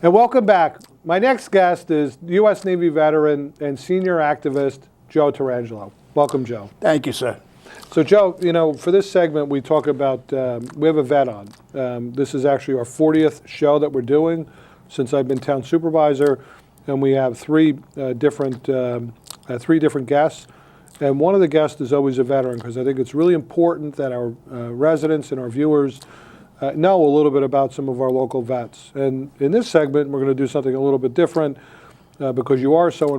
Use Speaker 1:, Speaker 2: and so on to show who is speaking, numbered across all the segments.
Speaker 1: And welcome back. My next guest is U.S. Navy veteran and senior activist, Joe Tarangelo. Welcome, Joe.
Speaker 2: Thank you, sir.
Speaker 1: So, Joe, you know, for this segment, we talk about, we have a vet on. This is actually our 40th show that we're doing since I've been town supervisor, and we have three different guests. And one of the guests is always a veteran, because I think it's really important that our residents and our viewers know a little bit about some of our local vets. And in this segment, we're going to do something a little bit different because you are so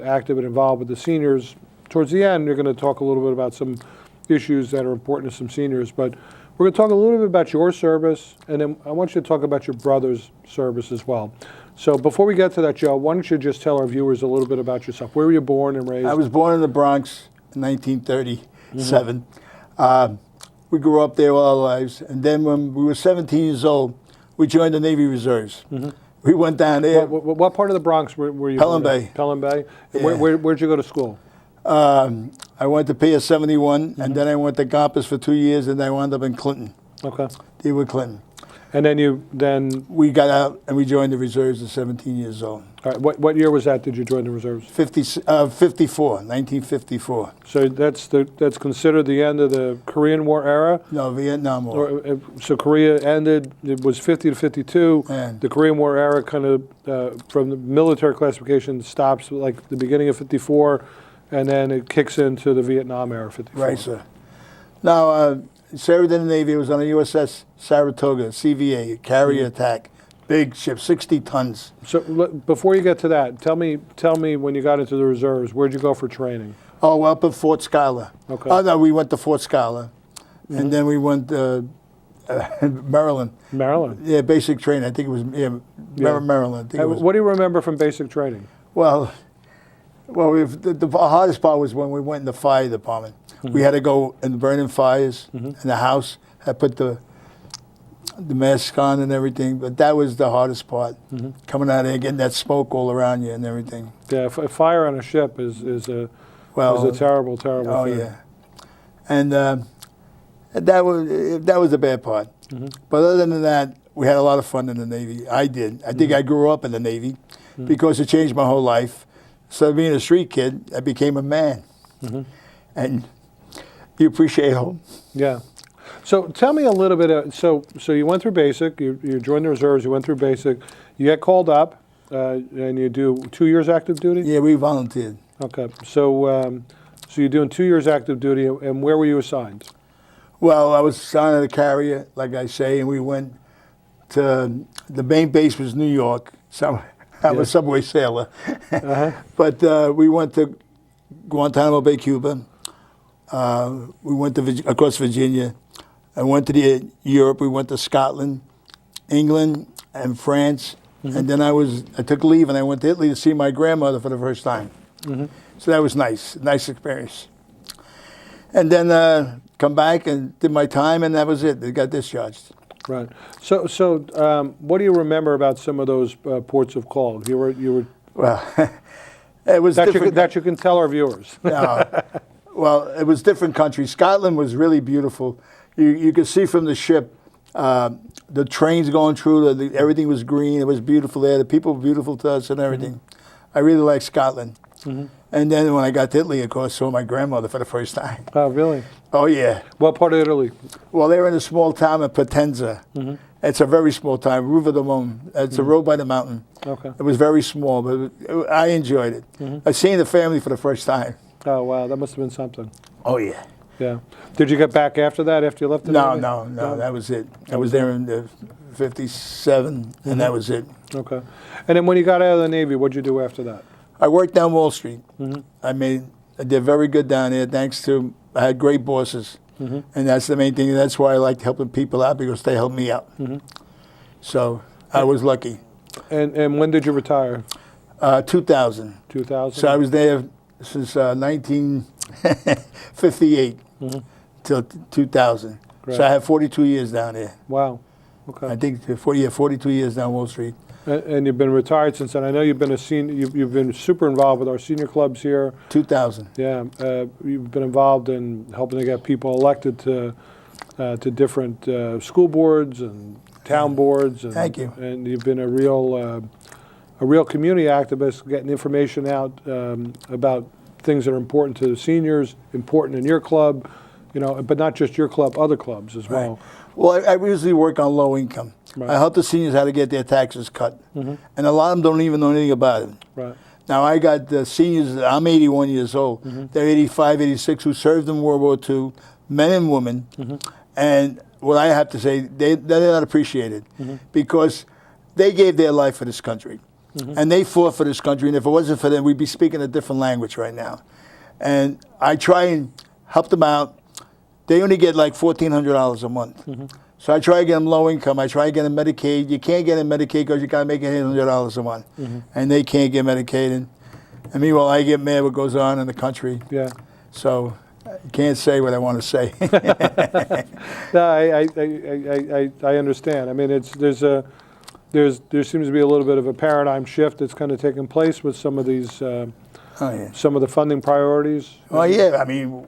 Speaker 1: active and involved with the seniors. Towards the end, you're going to talk a little bit about some issues that are important to some seniors. But we're going to talk a little bit about your service, and then I want you to talk about your brother's service as well. So before we get to that, Joe, why don't you just tell our viewers a little bit about yourself? Where were you born and raised?
Speaker 2: I was born in the Bronx in 1937. We grew up there all our lives, and then when we were 17 years old, we joined the Navy Reserves. We went down there.
Speaker 1: What part of the Bronx were you?
Speaker 2: Pelham Bay.
Speaker 1: Pelham Bay.
Speaker 2: Yeah.
Speaker 1: Where'd you go to school?
Speaker 2: I went to PS 71, and then I went to Gompers for 2 years, and I wound up in Clinton.
Speaker 1: Okay.
Speaker 2: They were Clinton.
Speaker 1: And then
Speaker 2: we got out and we joined the reserves at 17 years old.
Speaker 1: All right. What year was that? Did you join the reserves?
Speaker 2: 1954.
Speaker 1: So that's considered the end of the Korean War era.
Speaker 2: No, Vietnam War.
Speaker 1: So Korea ended. It was 50 to 52.
Speaker 2: And
Speaker 1: the Korean War era kind of from the military classification stops like the beginning of 54, and then it kicks into the Vietnam era 54.
Speaker 2: Right, sir. Now. Served in the Navy. It was on a USS Saratoga, CVA, carrier attack, big ship, 60 tons.
Speaker 1: So before you get to that, tell me when you got into the reserves, where'd you go for training?
Speaker 2: Oh, well, up at Fort Schuyler.
Speaker 1: Okay.
Speaker 2: Oh, no, we went to Fort Schuyler, and then we went to Maryland.
Speaker 1: Maryland?
Speaker 2: Yeah, basic training. I think it was Maryland. I think it was.
Speaker 1: What do you remember from basic training?
Speaker 2: Well, the hardest part was when we went in the fire department. We had to go and burn in fires in the house. I put the mask on and everything, but that was the hardest part. Coming out there, getting that smoke all around you and everything.
Speaker 1: Yeah, fire on a ship is a terrible thing.
Speaker 2: Oh yeah, and that was the bad part. But other than that, we had a lot of fun in the Navy. I did. I think I grew up in the Navy because it changed my whole life. So being a street kid, I became a man, and you appreciate home.
Speaker 1: Yeah. So tell me a little bit. So you went through basic. You joined the reserves. You went through basic. You get called up, and you do 2 years active duty.
Speaker 2: Yeah, we volunteered.
Speaker 1: Okay. So you're doing 2 years active duty, and where were you assigned?
Speaker 2: Well, I was assigned to the carrier, like I say, and we went to the main base was New York. So I'm a subway sailor, but we went to Guantanamo Bay, Cuba. We went to across Virginia. I went to Europe. We went to Scotland, England, and France. And then I took leave and I went to Italy to see my grandmother for the first time. So that was nice experience. And then come back and did my time, and that was it. I got discharged.
Speaker 1: Right. So what do you remember about some of those ports of call? You were
Speaker 2: well. It was
Speaker 1: that you can tell our viewers.
Speaker 2: No. Well, it was different countries. Scotland was really beautiful. You could see from the ship the trains going through. Everything was green. It was beautiful there. The people were beautiful to us and everything. I really liked Scotland. And then when I got to Italy, of course, saw my grandmother for the first time.
Speaker 1: Oh, really?
Speaker 2: Oh, yeah.
Speaker 1: What part of Italy?
Speaker 2: Well, they were in a small town of Potenza. It's a very small town, Riva del Mon. It's a road by the mountain.
Speaker 1: Okay.
Speaker 2: It was very small, but I enjoyed it. I seen the family for the first time.
Speaker 1: Oh, wow. That must have been something.
Speaker 2: Oh, yeah.
Speaker 1: Yeah. Did you get back after that, after you left the Navy?
Speaker 2: No, that was it. I was there in 57, and that was it.
Speaker 1: Okay. And then when you got out of the Navy, what did you do after that?
Speaker 2: I worked down Wall Street. I did very good down there, thanks to, I had great bosses. And that's the main thing. That's why I liked helping people out, because they helped me out. So I was lucky.
Speaker 1: And when did you retire?
Speaker 2: 2000.
Speaker 1: 2000?
Speaker 2: So I was there since 1958 till 2000. Great. So I had 42 years down there.
Speaker 1: Wow. Okay.
Speaker 2: I think 42 years down Wall Street.
Speaker 1: And you've been retired since then. I know you've been a senior. You've been super involved with our senior clubs here.
Speaker 2: 2000.
Speaker 1: Yeah, you've been involved in helping to get people elected to different school boards and town boards. And,
Speaker 2: Thank you.
Speaker 1: And you've been a real community activist, getting information out about things that are important to the seniors, important in your club, you know, but not just your club, other clubs as well.
Speaker 2: Well, I usually work on low income.
Speaker 1: Right.
Speaker 2: I help the seniors how to get their taxes cut. And a lot of them don't even know anything about it.
Speaker 1: Right.
Speaker 2: Now, I got the seniors, I'm 81 years old. They're 85, 86, who served in World War II, men and women. And what I have to say, they're not appreciated because they gave their life for this country. And they fought for this country. And if it wasn't for them, we'd be speaking a different language right now. And I try and help them out. They only get like $1,400 a month. So I try to get them low income. I try to get them Medicaid. You can't get them Medicaid because you got to make $800 a month. And they can't get Medicaid. And meanwhile, I get mad what goes on in the country.
Speaker 1: Yeah.
Speaker 2: So I can't say what I want to say.
Speaker 1: No, I understand. I mean, there seems to be a little bit of a paradigm shift that's kind of taking place with some of these, some of the funding priorities.
Speaker 2: Well, yeah, I mean,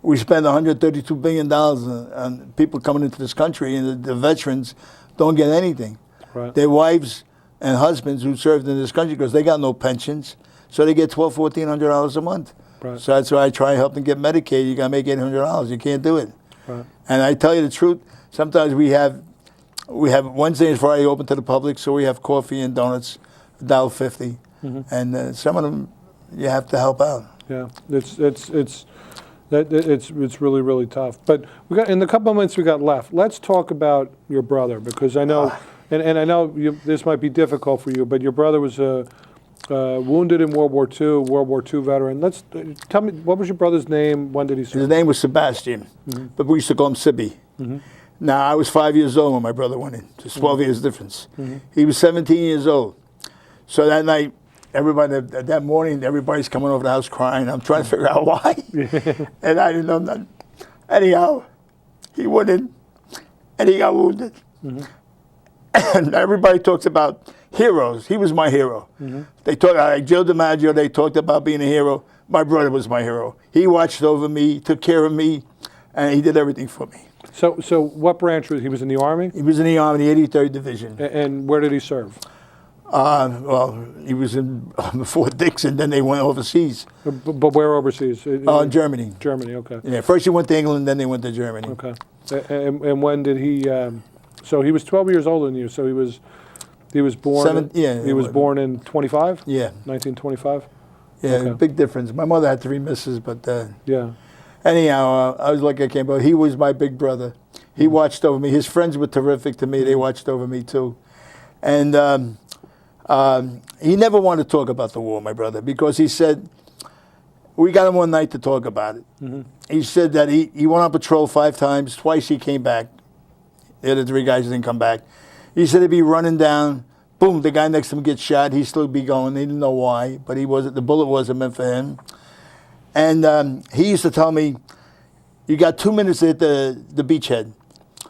Speaker 2: we spend $132 billion on people coming into this country, and the veterans don't get anything.
Speaker 1: Right.
Speaker 2: Their wives and husbands who served in this country, because they got no pensions, so they get $1,400 a month.
Speaker 1: Right.
Speaker 2: So that's why I try and help them get Medicaid. You got to make $800. You can't do it.
Speaker 1: Right.
Speaker 2: And I tell you the truth, sometimes we have Wednesday and Friday open to the public, so we have coffee and donuts, $1.50, and some of them you have to help out.
Speaker 1: Yeah, it's really, really tough. But we got in the couple of minutes we got left. Let's talk about your brother, because I know, and I know this might be difficult for you, but your brother was wounded in World War II, World War II veteran. Let's tell me, what was your brother's name? When did he serve?
Speaker 2: His name was Sebastian, but we used to call him Sibby. Now, I was 5 years old when my brother went in. Just 12 years difference. He was 17 years old. So that night, that morning, everybody's coming over the house crying. I'm trying to figure out why. And I didn't know nothing. Anyhow, he went in, and he got wounded. And everybody talks about heroes. He was my hero. They talk like Joe DiMaggio. They talked about being a hero. My brother was my hero. He watched over me, took care of me, and he did everything for me.
Speaker 1: So what branch was he? Was in the Army?
Speaker 2: He was in the Army, the 83rd Division.
Speaker 1: And where did he serve?
Speaker 2: Well, he was in Fort Dix, and then they went overseas.
Speaker 1: But where overseas?
Speaker 2: Germany.
Speaker 1: Germany, okay.
Speaker 2: Yeah, first he went to England, then they went to Germany.
Speaker 1: Okay. And when did he? So he was 12 years older than you. So he was born. He was born in 25.
Speaker 2: Yeah.
Speaker 1: 1925.
Speaker 2: Yeah,
Speaker 1: Okay.
Speaker 2: big difference. My mother had 3 misses, but
Speaker 1: Yeah.
Speaker 2: anyhow, I was lucky I came. But he was my big brother. He watched over me. His friends were terrific to me. They watched over me too, and he never wanted to talk about the war, my brother, because he said we got him one night to talk about it. He said that he went on patrol 5 times. Twice he came back. The other 3 guys didn't come back. He said he'd be running down. Boom, the guy next to him gets shot. He'd still be going. He didn't know why, but the bullet wasn't meant for him. And he used to tell me, you got 2 minutes to hit the beachhead. In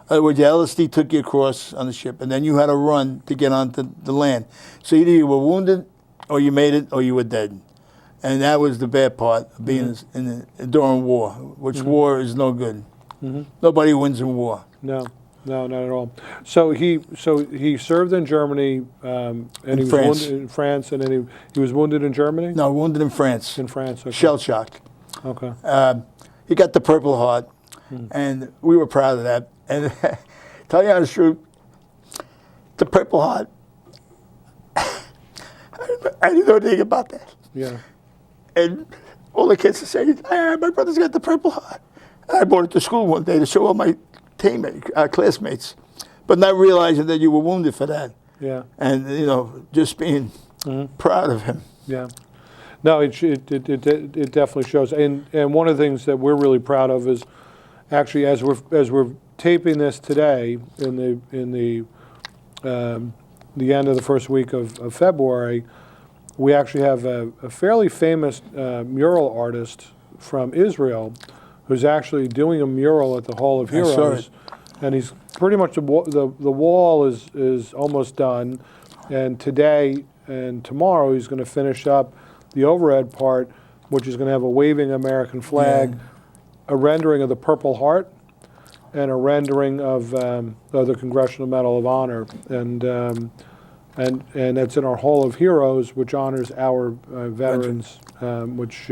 Speaker 2: other words, the LSD took you across on the ship, and then you had to run to get onto the land. So either you were wounded, or you made it, or you were dead. And that was the bad part of being during war, which war is no good. Nobody wins in war.
Speaker 1: No, not at all. So he served in Germany, and he was wounded in France, and then he was wounded in Germany?
Speaker 2: No, wounded in France.
Speaker 1: In France, okay.
Speaker 2: Shell shock.
Speaker 1: Okay.
Speaker 2: He got the Purple Heart, and we were proud of that. And tell you the truth, the Purple Heart, I didn't know anything about that.
Speaker 1: Yeah.
Speaker 2: And all the kids are saying, my brother's got the Purple Heart. And I brought it to school one day to show all my classmates, but not realizing that you were wounded for that.
Speaker 1: Yeah.
Speaker 2: And, just being proud of him.
Speaker 1: Yeah. No, it definitely shows. And one of the things that we're really proud of is actually as we're taping this today in the end of the first week of February, we actually have a fairly famous mural artist from Israel who's actually doing a mural at the Hall of Heroes.
Speaker 2: I saw it.
Speaker 1: And he's pretty much the wall is almost done, and today and tomorrow he's going to finish up the overhead part, which is going to have a waving American flag, a rendering of the Purple Heart, and a rendering of the Congressional Medal of Honor, and that's in our Hall of Heroes, which honors our veterans, which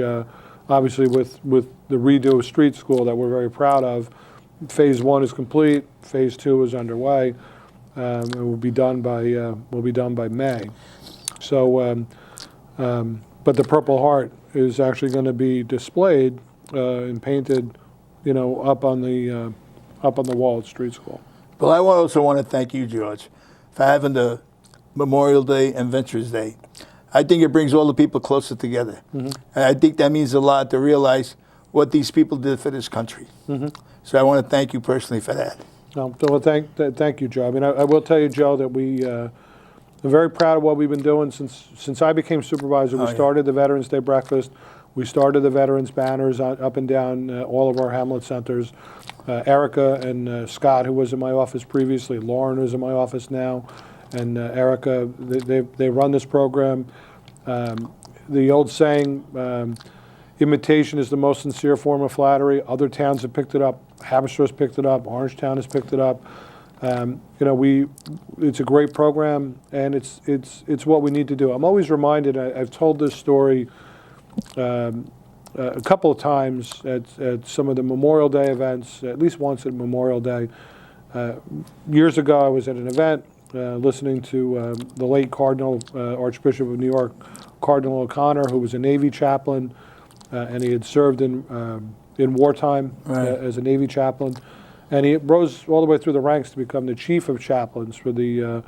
Speaker 1: obviously with the redo of Street School that we're very proud of. Phase 1 is complete. Phase 2 is underway. It will be done by May. So, but the Purple Heart is actually going to be displayed and painted, up on the wall at Street School.
Speaker 2: Well, I also want to thank you, George, for having the Memorial Day and Veterans Day. I think it brings all the people closer together. Mm-hmm. And I think that means a lot to realize what these people did for this country. Mm-hmm. So I want to thank you personally for that.
Speaker 1: No, well, thank you, Joe. I mean, I will tell you, Joe, that I'm very proud of what we've been doing since I became supervisor. We started the Veterans Day breakfast. We started the veterans banners up and down all of our Hamlet centers. Erica and Scott, who was in my office previously, Lauren, who's in my office now, and Erica, they run this program. The old saying, imitation is the most sincere form of flattery. Other towns have picked it up. Haverstra's picked it up. Orangetown has picked it up. It's a great program, and it's what we need to do. I'm always reminded. I've told this story a couple of times at some of the Memorial Day events, at least once at Memorial Day. Years ago, I was at an event listening to the late Cardinal, Archbishop of New York, Cardinal O'Connor, who was a Navy chaplain, and he had served in wartime as a Navy chaplain. And he rose all the way through the ranks to become the chief of chaplains for the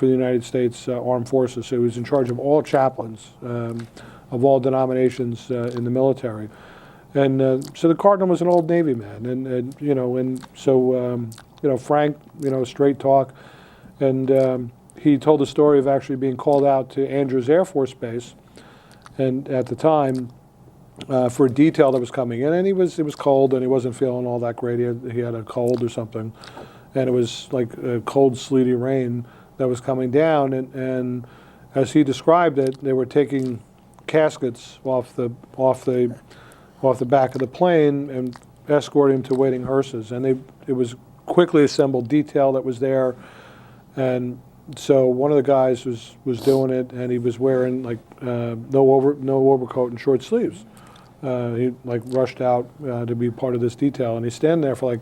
Speaker 1: United States Armed Forces. So he was in charge of all chaplains of all denominations in the military. And so the Cardinal was an old Navy man, and so Frank, straight talk, and he told the story of actually being called out to Andrews Air Force Base, and at the time. For a detail that was coming in, and it was cold, and he wasn't feeling all that great. He had a cold or something, and it was like a cold, sleety rain that was coming down. And as he described it, they were taking caskets off the back of the plane and escorting him to waiting hearses. And it was quickly assembled detail that was there, and so one of the guys was doing it, and he was wearing no overcoat and short sleeves. He rushed out to be part of this detail, and he's standing there for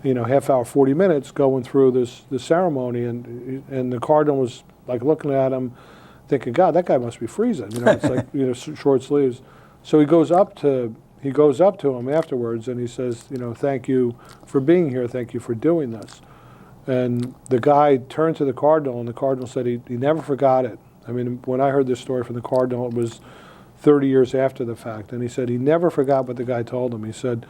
Speaker 1: half hour, 40 minutes going through this ceremony, and the Cardinal was looking at him, thinking, God, that guy must be freezing. It's like short sleeves. So he goes up to him afterwards, and he says, thank you for being here, thank you for doing this. And the guy turned to the Cardinal, and the Cardinal said he never forgot it. I mean, when I heard this story from the Cardinal, it was 30 years after the fact, and he said he never forgot what the guy told him. He said,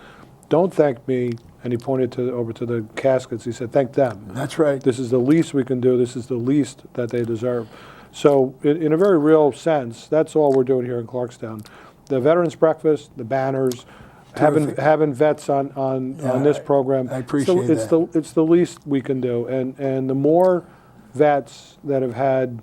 Speaker 1: don't thank me, and he pointed over to the caskets. He said, thank them.
Speaker 2: That's right.
Speaker 1: This is the least we can do. This is the least that they deserve. So in a very real sense, that's all we're doing here in Clarkstown. The Veterans Breakfast, the banners, having vets on this program.
Speaker 2: I appreciate that.
Speaker 1: It's the least we can do, and the more vets that have had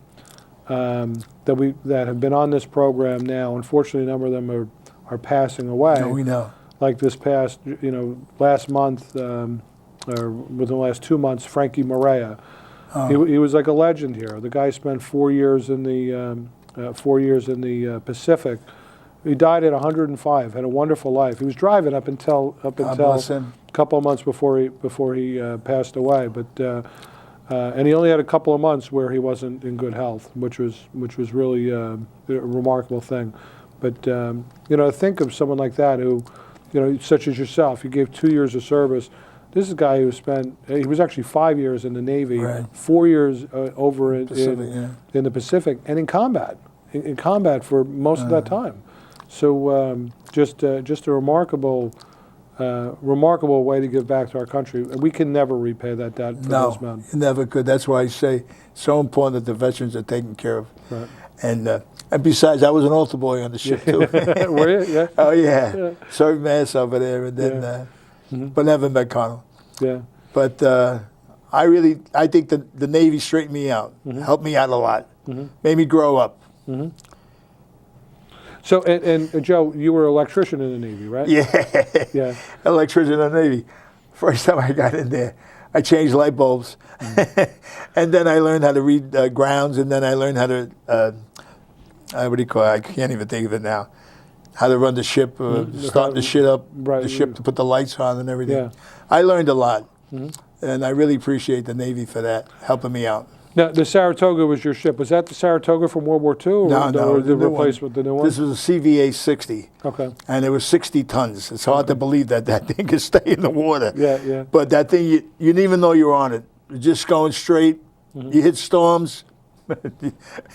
Speaker 1: that have been on this program now, unfortunately, a number of them are passing away.
Speaker 2: No, we know.
Speaker 1: Like this past, last month, or within the last 2 months, Frankie Morea. He was like a legend here. The guy spent 4 years in the Pacific. He died at 105. Had a wonderful life. He was driving up until a couple of months before he passed away. But and he only had a couple of months where he wasn't in good health, which was really a remarkable thing. But think of someone like that who, such as yourself, you gave 2 years of service. This is a guy who he was actually 5 years in the Navy, right. 4 years over in the Pacific, and in combat for most of that time. So just a remarkable way to give back to our country. We can never repay that debt for those men.
Speaker 2: No, never could. That's why I say it's so important that the veterans are taken care of.
Speaker 1: Right.
Speaker 2: And besides, I was an altar boy on the ship too.
Speaker 1: Were you? Yeah.
Speaker 2: Oh yeah. Served mass over there, and then but never met Connell.
Speaker 1: Yeah.
Speaker 2: But I think the Navy straightened me out, helped me out a lot, made me grow up.
Speaker 1: Mm-hmm. So, and Joe, you were an electrician in the Navy, right?
Speaker 2: Yeah. Electrician in the Navy. first time I got in there, I changed light bulbs. And then I learned how to read grounds, and then I learned how to, what do you call it? I can't even think of it now. How to run the ship, start the shit up,
Speaker 1: Right.
Speaker 2: the ship to put the lights on and everything.
Speaker 1: Yeah.
Speaker 2: I learned a lot. And I really appreciate the Navy for that, helping me out.
Speaker 1: Now, the Saratoga was your ship. Was that the Saratoga from World War II? Or
Speaker 2: No,
Speaker 1: the
Speaker 2: new one.
Speaker 1: replacement, the new one?
Speaker 2: This was a CVA 60.
Speaker 1: Okay.
Speaker 2: And it was 60 tons. It's hard to believe that thing could stay in the water.
Speaker 1: Yeah, yeah.
Speaker 2: But that thing, you didn't even know you were on it. You're just going straight. You hit storms.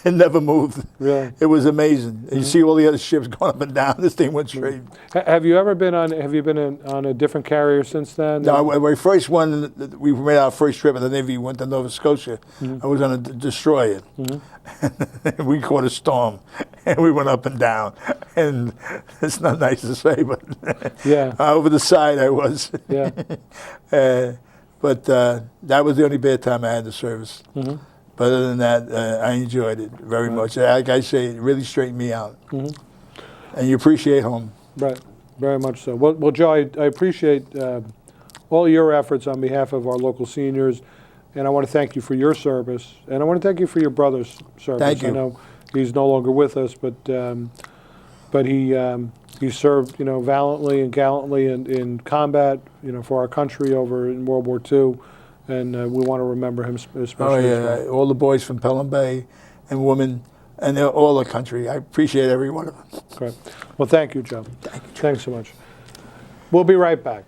Speaker 2: It never moved.
Speaker 1: Really?
Speaker 2: It was amazing. And you see all the other ships going up and down. This thing went straight.
Speaker 1: Have you ever been on? Have you been on a different carrier since then?
Speaker 2: No, when we first won, we made our first trip in the Navy. We went to Nova Scotia. I was on a destroyer. We caught a storm, and we went up and down. And it's not nice to say, but
Speaker 1: Yeah.
Speaker 2: over the side I was.
Speaker 1: Yeah.
Speaker 2: But that was the only bad time I had the service. But other than that, I enjoyed it very much. Like I say, it really straightened me out. And you appreciate home.
Speaker 1: Right. Very much so. Well, Joe, I appreciate all your efforts on behalf of our local seniors, and I want to thank you for your service, and I want to thank you for your brother's service.
Speaker 2: Thank you.
Speaker 1: I know he's no longer with us, but he served, valiantly and gallantly in combat, for our country over in World War II, and we want to remember him especially.
Speaker 2: Oh,
Speaker 1: as
Speaker 2: yeah.
Speaker 1: well.
Speaker 2: All the boys from Pelham Bay and women and all the country. I appreciate every one of them.
Speaker 1: Great. Well, thank you, Joe. Thanks so much. We'll be right back.